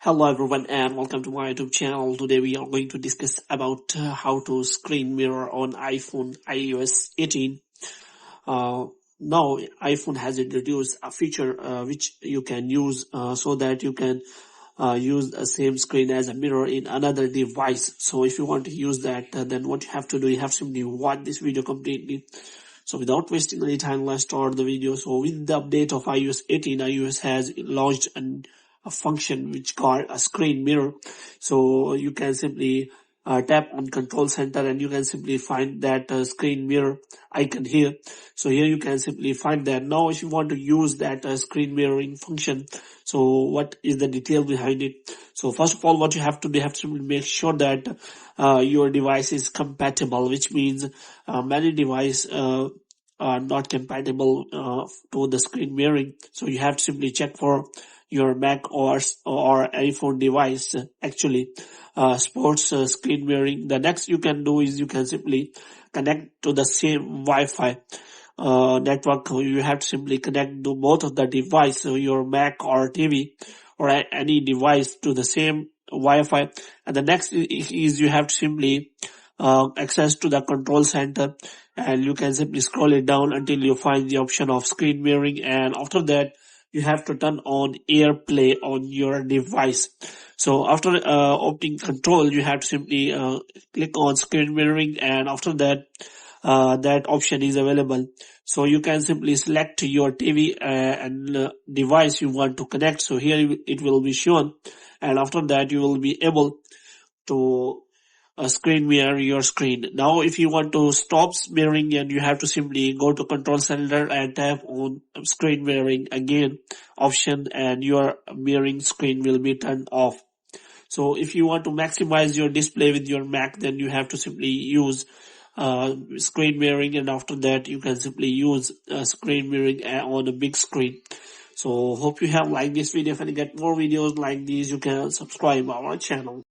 Hello everyone and welcome to my YouTube channel. Today we are going to discuss about how to screen mirror on iPhone iOS 18. Now iPhone has introduced a feature which you can use so that you can use the same screen as a mirror in another device. So if you want to use that, then what you have to do, you have to simply watch this video completely. So without wasting any time, let's start the video. So with the update of iOS 18, iOS has launched a function which called a screen mirror. So you can simply tap on control center and you can simply find that screen mirror icon here. So here you can simply find that. Now if you want to use that screen mirroring function, so what is the detail behind it? So first of all, what you have to do, you have to simply make sure that your device is compatible, which means many devices are not compatible to the screen mirroring. So you have to simply check for your Mac or iPhone device actually supports screen mirroring. The next you can do is you can simply connect to the same Wi-Fi network. You have to simply connect to both of the device, so your Mac or TV or any device to the same Wi-Fi. And the next is you have to simply access to the control center and you can simply scroll it down until you find the option of screen mirroring, and after that you have to turn on AirPlay on your device. So after opening control, you have to simply click on screen mirroring, and after that that option is available. So you can simply select your TV and device you want to connect. So here it will be shown, and after that you will be able to screen mirror your screen. Now if you want to stop mirroring, and you have to simply go to control center and tap on screen mirroring again option, and your mirroring screen will be turned off. So if you want to maximize your display with your Mac, then you have to simply use screen mirroring, and after that you can simply use screen mirroring on a big screen. So hope you have liked this video. If you get more videos like these, you can subscribe our channel.